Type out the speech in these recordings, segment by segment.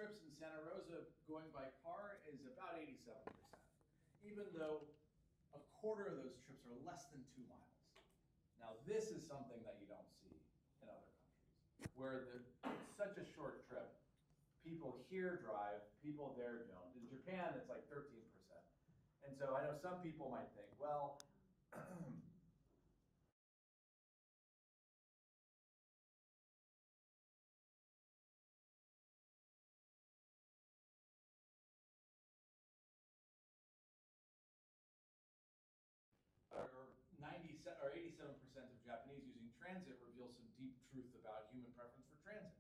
trips in Santa Rosa going by car is about 87%, even though a quarter of those trips are less than 2 miles. Now this is something that you don't see in other countries, where it's such a short trip. People here drive, people there don't. In Japan, it's like 13%. And so I know some people might think, well, or 87% of Japanese using transit reveals some deep truth about human preference for transit.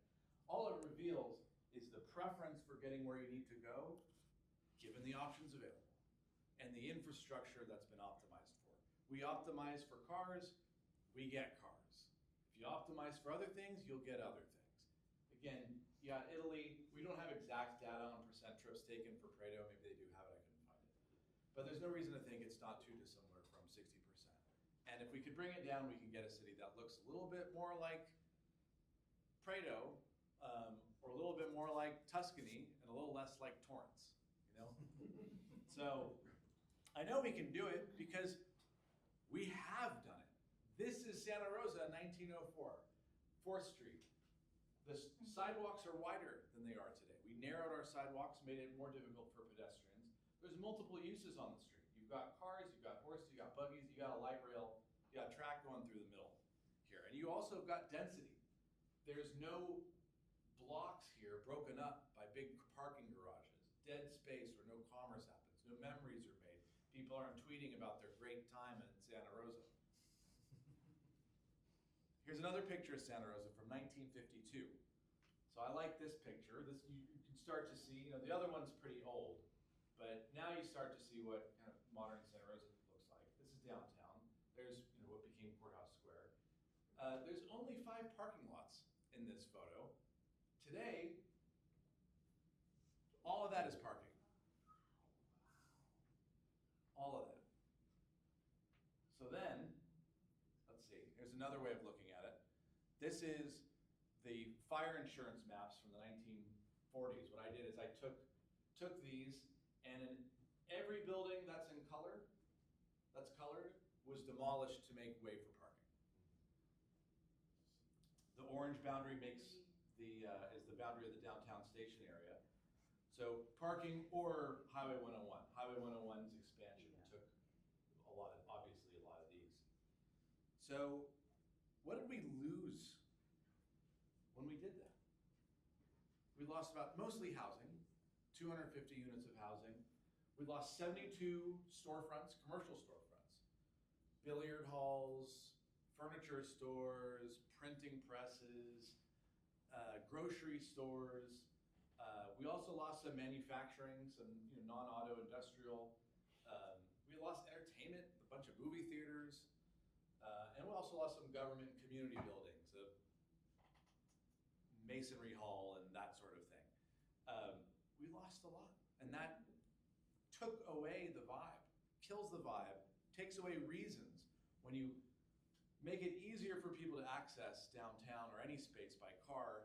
All it reveals is the preference for getting where you need to go, given the options available, and the infrastructure that's been optimized for. We optimize for cars, we get cars. If you optimize for other things, you'll get other things. Again, yeah, Italy, we don't have exact data on percent trips taken for Prato. Maybe they do have it, I couldn't find it. But there's no reason to think it's not too dissimilar from 60%. And if we could bring it down, we can get a city that looks a little bit more like Prato, or a little bit more like Tuscany, and a little less like Torrance, you know? So I know we can do it because we have done it. This is Santa Rosa, 1904, 4th Street. The sidewalks are wider than they are today. We narrowed our sidewalks, made it more difficult for pedestrians. There's multiple uses on the street. You've got cars, you've got horses, you've got buggies, you got a light rail, you got track going through the middle here. And you also have got density. There's no blocks here broken up by big parking garages, dead space where no commerce happens, no memories are made. People aren't tweeting about their great time in Santa Rosa. Here's another picture of Santa Rosa from 1952. So I like this picture. This you can start to see, the other one's pretty old, but now you start to see what kind of modern Santa Rosa looks like. This is downtown. There's what became Courthouse Square. There's only 5 parking lots in this photo. Today, all of that is parking. All of that. So then, let's see, here's another way of looking at it. This is the fire insurance maps from the 1940s. What I did is I took these, and in every building that's in color, that's colored, was demolished to make way for parking. The orange boundary makes is the boundary of the downtown station area. So parking or Highway 101. Highway 101's expansion took obviously a lot of these. So what did we lose when we did that? We lost mostly housing, 250 units of housing. We lost 72 storefronts, commercial storefronts, billiard halls, furniture stores, printing presses, grocery stores. We also lost some manufacturing, some non-auto industrial. We lost entertainment, a bunch of movie theaters, and we also lost some government and community buildings, a masonry hall and that sort of thing. We lost a lot, and that took away the vibe, kills the vibe, takes away reasons. When you make it easier for people to access downtown or any space by car,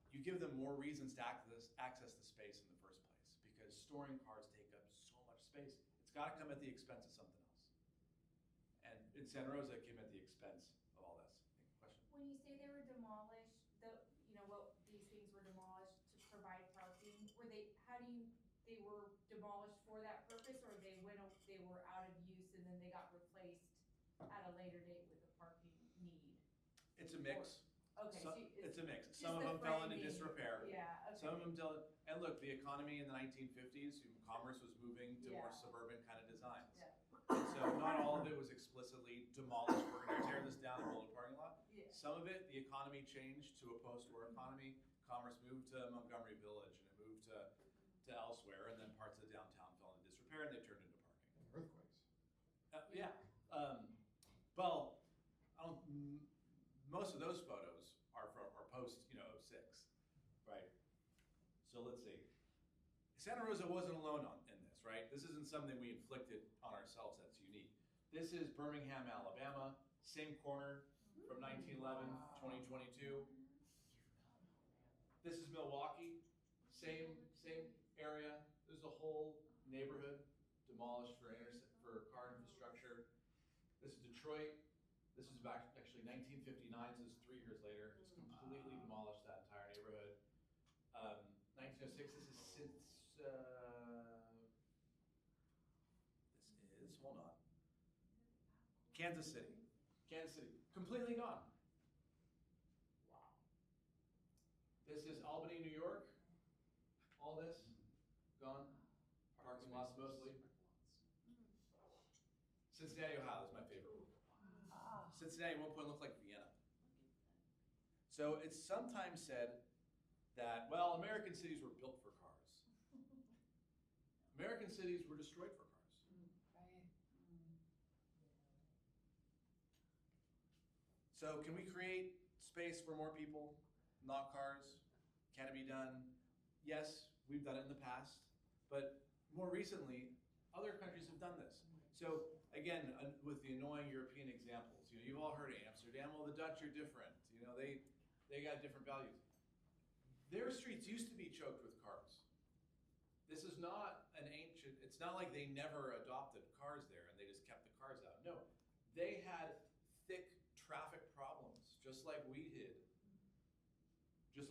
you give them more reasons to access the space in the first place, because storing cars take up so much space. It's got to come at the expense of something else. And in Santa Rosa, it came at the expense of all this. Question? When you say they were demolished, these things were demolished to provide parking, they were demolished for that purpose, or they were out of use and then they got replaced at a later date with a parking need? It's a mix. Okay, it's a mix. Some of them fell into disrepair. Yeah, okay. Some of them and look, the economy in the 1950s, commerce was moving to more suburban kind of designs. Yeah. And so not all of it was explicitly demolished. We're going to tear this down and build a parking lot. Yeah. Some of it, the economy changed to a post-war economy. Commerce moved to Montgomery Village, and it moved to elsewhere, and then parts of downtown fell into disrepair, and they turned into parking. And earthquakes. Yeah. Well, most of those photos are post, 06, right? So let's see. Santa Rosa wasn't alone in this, right? This isn't something we inflicted on ourselves that's unique. This is Birmingham, Alabama, same corner from 1911, 2022. This is Milwaukee, Same area. There's a whole neighborhood demolished for car infrastructure. This is Detroit. This is back actually 1959, so it's 3 years later. It's completely demolished that entire neighborhood. 1906, this is since, hold on. Kansas City, completely gone. Wow. This is Albany, New York. All this, gone. Parking lots mostly. Cincinnati, Ohio is my favorite one. Cincinnati at one point looked like Vienna. So it's sometimes said that, well, American cities were built for cars. American cities were destroyed for cars. Right. So can we create space for more people, not cars? Can it be done? Yes, we've done it in the past, but more recently, other countries have done this. So again, with the annoying European examples, you've all heard of Amsterdam. Well, the Dutch are different. They got different values. Their streets used to be choked with cars. This is not an ancient, it's not like they never adopted cars there and they just kept the cars out. No, they had thick traffic problems, just like we do in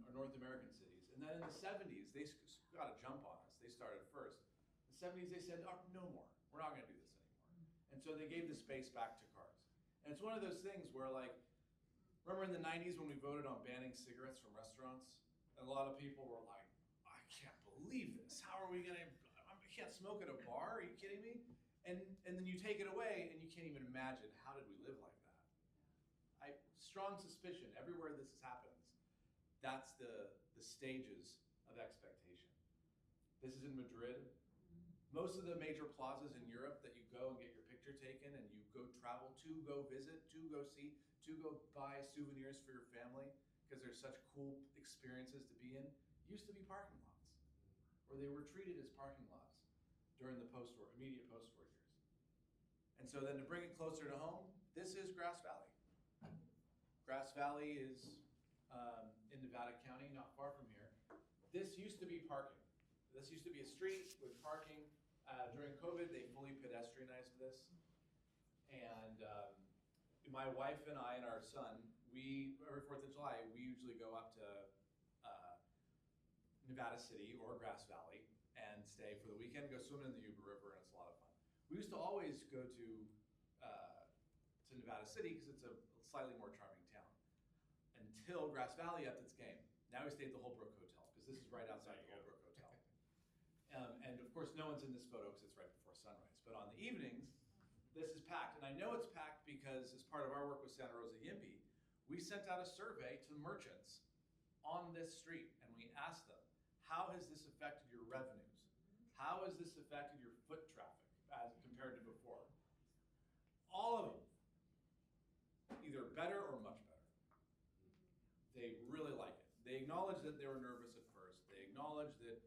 our North American cities. And then in the 70s, they got a jump on us. They started first. In the 70s, they said, oh, no more. We're not gonna do this anymore. And so they gave the space back to cars. And it's one of those things where, like, remember in the 90s when we voted on banning cigarettes from restaurants? And a lot of people were like, I can't believe this. How are we gonna, I can't smoke at a bar, are you kidding me? And then you take it away and you can't even imagine, how did we live like that? Strong suspicion, everywhere this happens, that's the stages of expectation. This is in Madrid. Most of the major plazas in Europe that you go and get your picture taken and you go travel to, go visit, to go see, to go buy souvenirs for your family, because there's such cool experiences to be in, used to be parking lots, or they were treated as parking lots during the post-war, immediate post-war years. And so then to bring it closer to home, this is Grass Valley. Grass Valley is in Nevada County, not far from here. This used to be parking. This used to be a street with parking. During COVID, they fully pedestrianized this. And my wife and I and our son, every 4th of July, we usually go up to Nevada City or Grass Valley and stay for the weekend, go swimming in the Yuba River, and it's a lot of fun. We used to always go to Nevada City because it's a slightly more charming town, until Grass Valley upped its game. Now we stay at the Holbrook Hotel, because this is right outside the Holbrook Hotel. And of course, no one's in this photo because it's right before sunrise. But on the evenings, this is packed. And I know it's packed because as part of our work with Santa Rosa YIMBY, we sent out a survey to merchants on this street. And we asked them, how has this affected your revenues? How has this affected your foot traffic as compared to before? All of them, either better or much better. They really like it. They acknowledge that they were nervous at first. They acknowledge that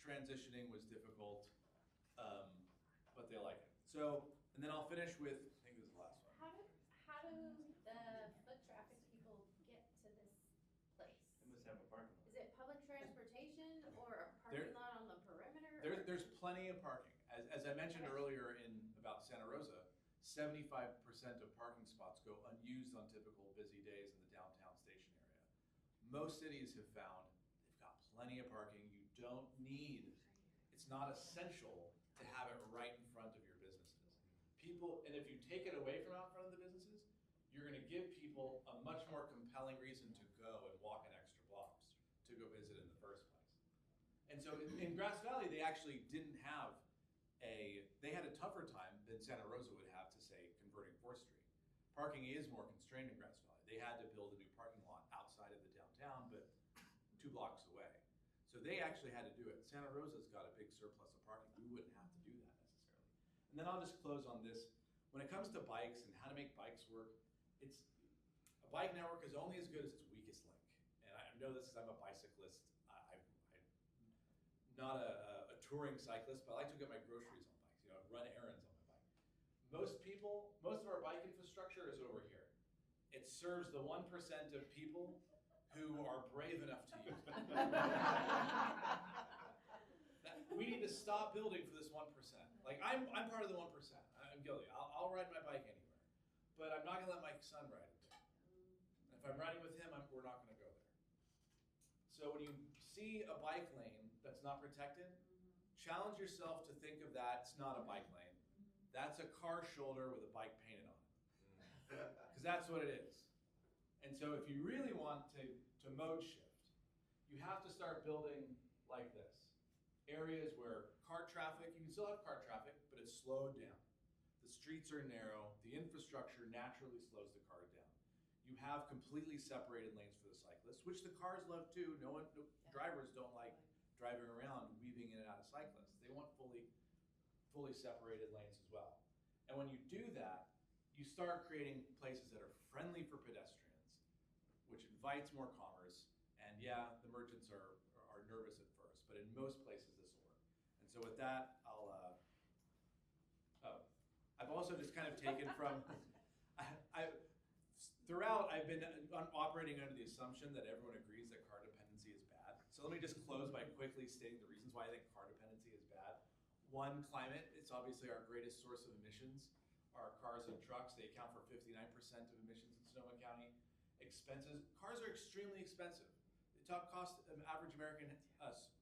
transitioning was difficult, but they like it. So, and then I'll finish with, I think this is the last one. How do the foot traffic people get to this place? They must have a parking lot. Is it public transportation or a parking lot on the perimeter? There's plenty of parking. As I mentioned earlier about Santa Rosa, 75% of parking spots go unused on typical busy days in the downtown station area. Most cities have found they've got plenty of parking. You don't need, it's not essential to have it right in front of your businesses. People, and if you take it away from out front of the businesses, you're gonna give people a much more compelling reason to go and walk an extra blocks to go visit in the first place. And so in Grass Valley, they actually didn't have they had a tougher time than Santa Rosa would have to, say, converting 4th Street. Parking is more constrained in Grass Valley. They had to build a new parking lot outside of the downtown, but 2 blocks away. So they actually had to do it. Santa Rosa's got a big surplus of parking. We wouldn't have to do that necessarily. And then I'll just close on this. When it comes to bikes and how to make bikes work, a bike network is only as good as its weakest link. And I know this because I'm a bicyclist. I'm not a touring cyclist, but I like to get my groceries on bikes, run errands on my bike. Most of our bike infrastructure is over here. It serves the 1% of people who are brave enough to use it. We need to stop building for this 1%. Like, I'm part of the 1%. I'm guilty. I'll ride my bike anywhere. But I'm not gonna let my son ride it there. If I'm riding with him, we're not gonna go there. So when you see a bike lane that's not protected, challenge yourself to think of that. It's not a bike lane. That's a car shoulder with a bike painted on it. Because that's what it is. And so if you really want to mode shift, you have to start building like this. Areas where car traffic, you can still have car traffic, but it's slowed down. The streets are narrow, the infrastructure naturally slows the car down. You have completely separated lanes for the cyclists, which the cars love too. Drivers don't like driving around, weaving in and out of cyclists. They want fully separated lanes as well. And when you do that, you start creating places that are friendly for pedestrians, which invites more commerce. And yeah, the merchants are nervous at first, but in most places this will work. And so with that, I've also just kind of taken from, throughout I've been operating under the assumption that everyone agrees that car dependency is bad. So let me just close by quickly stating the reasons why I think car dependency is bad. One, climate. It's obviously our greatest source of emissions. Our cars and trucks, they account for 59% of emissions in Sonoma County. Expenses, cars are extremely expensive. The top cost of an average American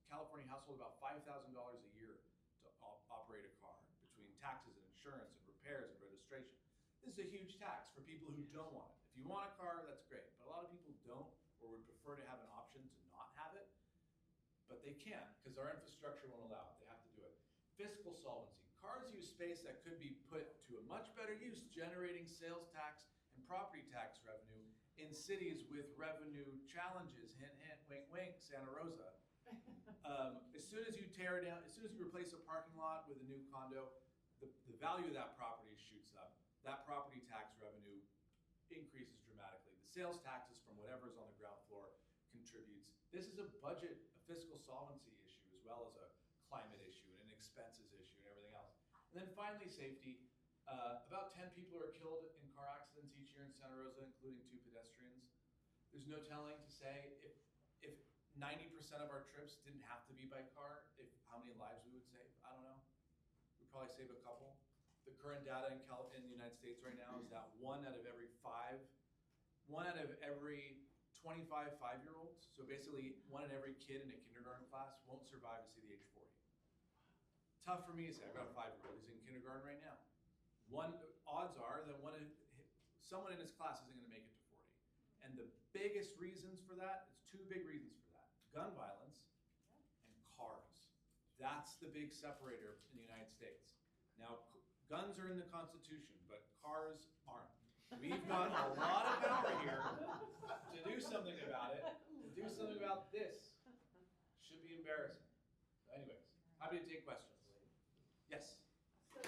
California household about $5,000 a year to operate a car, between taxes and insurance and repairs and registration. This is a huge tax for people who don't want it. If you want a car, that's great, but a lot of people don't or would prefer to have an option to not have it, but they can't because our infrastructure won't allow it. They have to do it. Fiscal solvency. Cars use space that could be put to a much better use, generating sales tax and property tax revenue in cities with revenue challenges. Hint, hint, wink, wink, Santa Rosa. As soon as you tear down, as soon as you replace a parking lot with a new condo, the value of that property shoots up. That property tax revenue increases dramatically. The sales taxes from whatever's on the ground floor contributes. This is a budget, a fiscal solvency issue, as well as a climate issue and an expenses issue and everything else. And then finally, safety. About 10 people are killed in car accidents each year in Santa Rosa, including 2 pedestrians. There's no telling to say if 90% of our trips didn't have to be by car, how many lives we would save. I don't know. We'd probably save a couple. The current data in the United States right now is that 1 out of every 25 5-year-olds, so basically 1 in every kid in a kindergarten class won't survive to see the age 40. Tough for me to say. I've got a 5-year-old who's in kindergarten right now. Odds are that someone in his class isn't going to make it to 40. And the biggest reasons for that, it's 2 big reasons for that. Gun violence and cars. That's the big separator in the United States. Now, guns are in the Constitution, but cars aren't. We've got a lot of power here to do something about it, to do something about this. Should be embarrassing. So anyways, happy to take questions. Yes? So,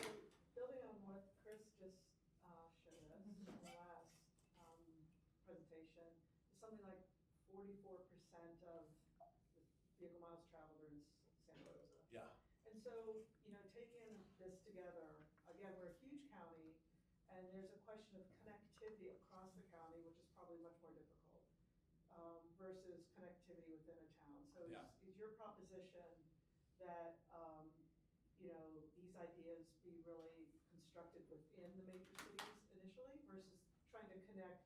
building on what Chris just showed us in the last presentation, something like 44% of the vehicle miles traveled are in Santa Rosa. Yeah. And so, taking this together, again, we're a huge county, and there's a question of connectivity across the county, which is probably much more difficult, versus connectivity within a town. So is your proposition that, these ideas be really constructed within the major cities initially versus trying to connect,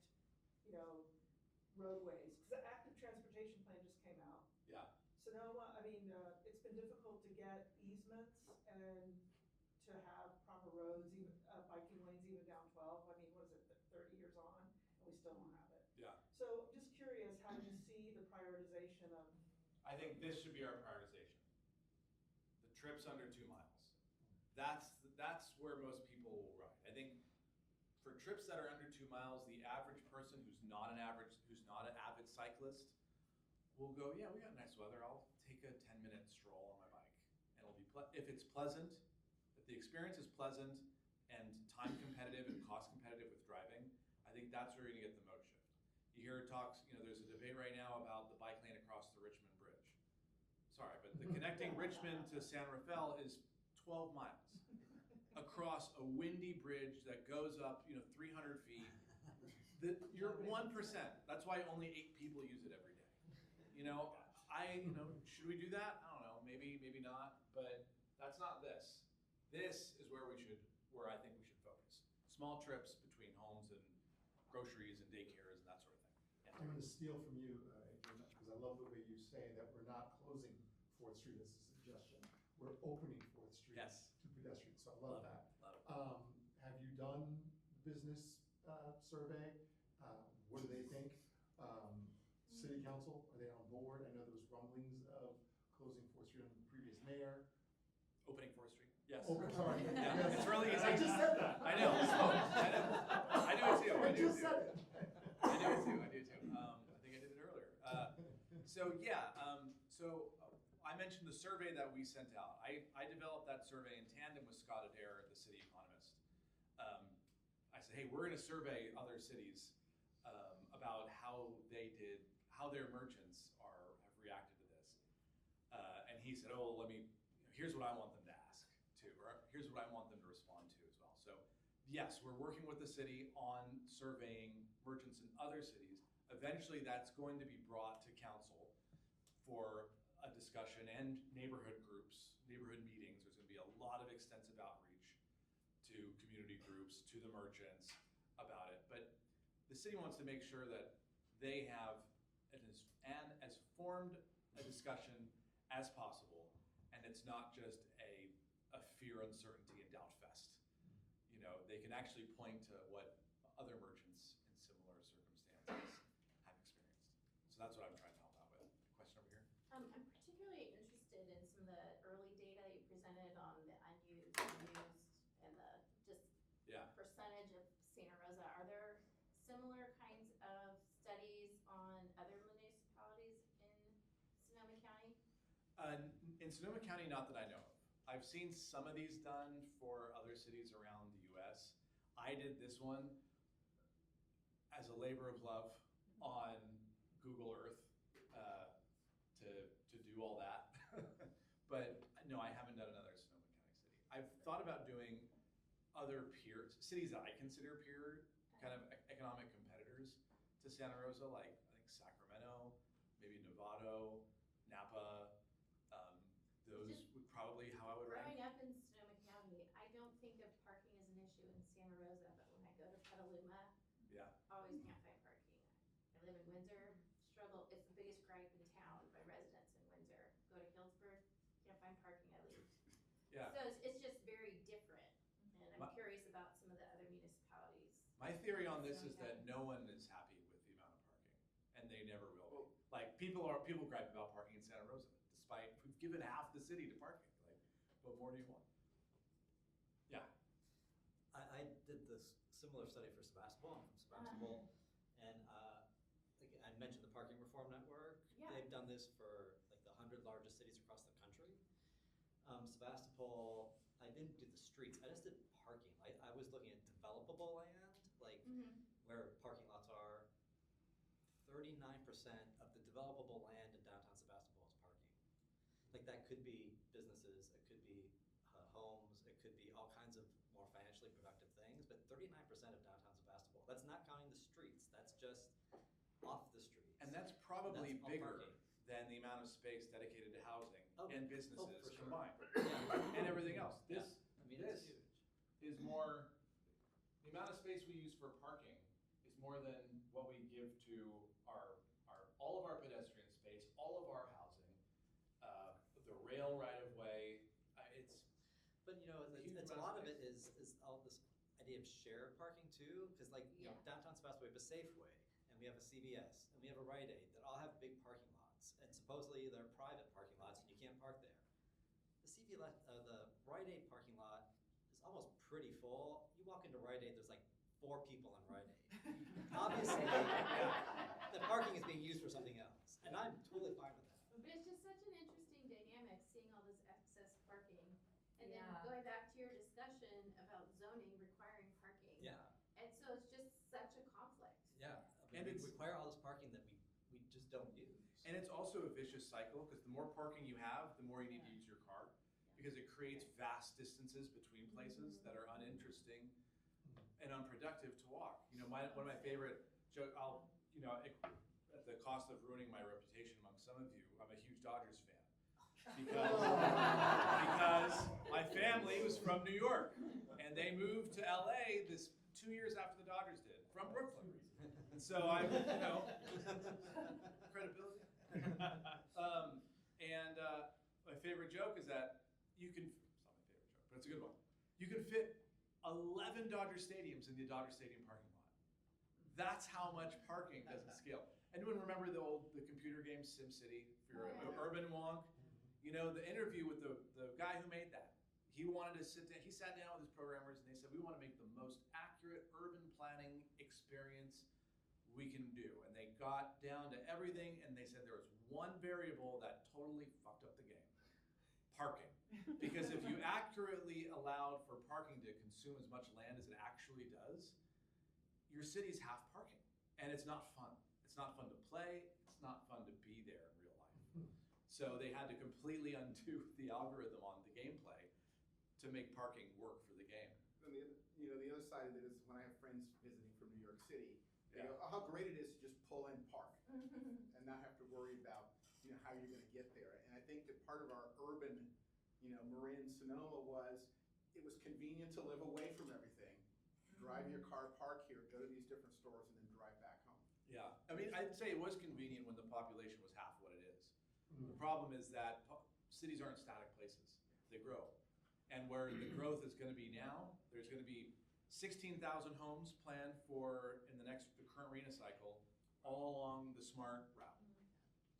roadways? Because the active transportation plan just came out. Yeah. Sonoma, it's been difficult to get easements and to have proper roads, even biking lanes, even down 12. What is it, 30 years on, and we still don't have it. Yeah. So just curious how you see the prioritization of. I think this should be our prioritization. The trips under 2 miles. That's where most people will ride. I think for trips that are under 2 miles, the average person who's not an avid cyclist will go, yeah, we got nice weather. I'll take a 10-minute stroll on my bike, and it'll be if it's pleasant, if the experience is pleasant and time competitive and cost competitive with driving, I think that's where you're gonna get the mode shift. You hear talks, there's a debate right now about the bike lane across the Richmond Bridge. Sorry, but the connecting Richmond to San Rafael is 12 miles across a windy bridge that goes up, 300 feet. You're 1%. That's why only 8 people use it every day. Should we do that? I don't know, maybe not, but that's not this. This is where I think we should focus. Small trips between homes and groceries and daycares and that sort of thing. Yeah. I'm gonna steal from you, Adrian, because I love the way you say that we're not closing 4th Street as a suggestion. We're opening 4th Street Yes. to pedestrians, so I love that. Love it. Have you done the business survey? What do they think? City council, are they on board? I know there was rumblings of closing 4th Street under the previous mayor. Opening 4th Street. Yes. Oh, sorry. Yeah, Yes. it's really easy. I just said that. I know. I do it too. I just said it. I do it too. I think I did it earlier. So I mentioned the survey that we sent out. I developed that survey in tandem with Scott Adair, the city economist. I said, hey, we're going to survey other cities about how their merchants have reacted to this. And he said, oh, here's what I want them to ask too, or here's what I want them to respond to as well. So yes, we're working with the city on surveying merchants in other cities. Eventually that's going to be brought to council for a discussion and neighborhood groups, neighborhood meetings. There's gonna be a lot of extensive outreach to community groups, to the merchants about it. But the city wants to make sure that they have as formed a discussion as possible, and it's not just a fear, uncertainty, and doubt fest. They can actually point to what other merchants in similar circumstances have experienced. So that's what I'm trying to help out with. Question over here. I'm particularly interested in some of the early data you presented on the unused, and the percentage of Santa Rosa. Are there similar kinds of studies on other municipalities in Sonoma County? In Sonoma County, not that I know of. I've seen some of these done for other cities around the US. I did this one as a labor of love on Google Earth to do all that. But no, I haven't done another Sonoma County city. I've thought about doing other cities that I consider peer kind of economic competitors to Santa Rosa, like I think Sacramento, maybe Novato, Napa. Those would probably how I would rank. Growing up in Sonoma County, I don't think of parking as an issue in Santa Rosa, but when I go to Petaluma, always can't find parking. I live in Windsor, struggle, it's the biggest gripe in town by residents in Windsor. Go to Hillsburg, can't find parking, I leave. Yeah. So it's just very different, and I'm curious about some of the other municipalities. My theory on this is that no one is happy with the amount of parking, and they never will be. Like people gripe about parking in Santa Rosa, despite we've given half the city to parking. Like, what more do you want? Yeah. I did this similar study for Sebastopol. I'm from Sebastopol, and I mentioned the Parking Reform Network. Yeah. They've done this for like the 100 largest cities across the country. Sebastopol, I didn't do the streets. I just did parking. I was looking at developable land, like where parking lots are. 39% of the developable land in downtown Sebastopol is parking. Like that could be businesses, it could be homes, it could be all kinds of more financially productive things, but 39% of downtown Sebastopol. That's not counting the streets, that's just off the streets. And that's probably bigger parking. than the amount of space dedicated to housing and businesses for sure. combined. Yeah. And everything else. This it's huge. is more, the amount of space we use for parking is more than what we give to all of our pedestrian space, all of our housing, the rail right of way. But it's a lot of it is all this idea of shared parking too, because downtown Sebastopol we have a Safeway, and we have a CVS, and we have a Rite Aid that all have big parking lots, and supposedly they're private parking lots and you can't park there. The Rite Aid parking lot is almost pretty full. You walk into Rite Aid, there's like 4 people in Rite Aid. Obviously, the parking is being used for something else, and I'm totally fine with that. But it's just such an interesting dynamic, seeing all this excess parking, and then Yeah. going back to your discussion about zoning requiring parking. Yeah, And so it's just such a conflict. yeah. And We it's- require all this parking that we just don't use. And it's also a vicious cycle, because the more parking you have, the more you need to use your car, because it creates vast distances between places that are uninteresting and unproductive to walk. One of my favorite jokes, at the cost of ruining my reputation among some of you, I'm a huge Dodgers fan. Because my family was from New York, and they moved to LA 2 years after the Dodgers did, from Brooklyn. And so I, credibility. My favorite joke is that it's not my favorite joke, but it's a good one. You can fit 11 Dodger stadiums in the Dodger Stadium parking lot. That's how much parking doesn't scale. Anyone remember the computer game SimCity? If you're an urban wonk, the interview with the guy who made that. He wanted to he sat down with his programmers and they said, we want to make the most accurate urban planning experience we can do. And they got down to everything and they said there was one variable that totally fucked up the game. Parking. Because if you accurately allowed for parking to consume as much land as it actually does, your city's half parking. And it's not fun. It's not fun to play. It's not fun to be there in real life. So they had to completely undo the algorithm on the gameplay to make parking work for the game. And the other side of it is when I have friends visiting from New York City, they go, oh, how great it is to just pull in park and not have to worry about how you're going to get there. And I think that part of our urban, Marin Sonoma it was convenient to live away from everything. Drive your car, park here, go to these different stores, and then drive back home. Yeah, I mean, I'd say it was convenient when the population was half what it is. The problem is that cities aren't static places, they grow. And where the growth is gonna be now, there's gonna be 16,000 homes planned in the current RENA cycle, all along the SMART route.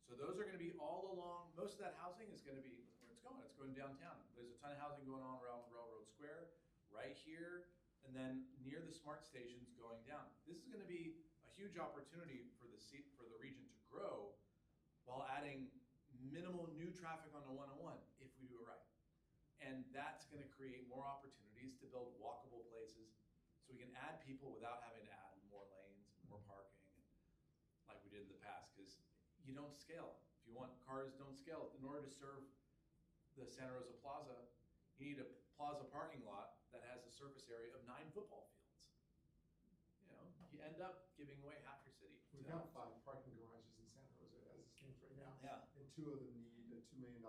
So those are gonna be all along, most of that housing is gonna be where it's going downtown. There's a ton of housing going on around Railroad Square, right here, and then near the SMART stations going down. This is gonna be a huge opportunity for the region to grow while adding minimal new traffic on the 101 if we do it right. And that's gonna create more opportunities to build walkable places so we can add people without having to add more lanes and more parking like we did in the past, because you don't scale. If you want cars, don't scale. In order to serve the Santa Rosa Plaza, you need a plaza parking lot that has a surface area of 9 football fields. You end up giving away half your city. We've got 5 parking garages in Santa Rosa as it stands right now. Yeah. And 2 of them need $2 million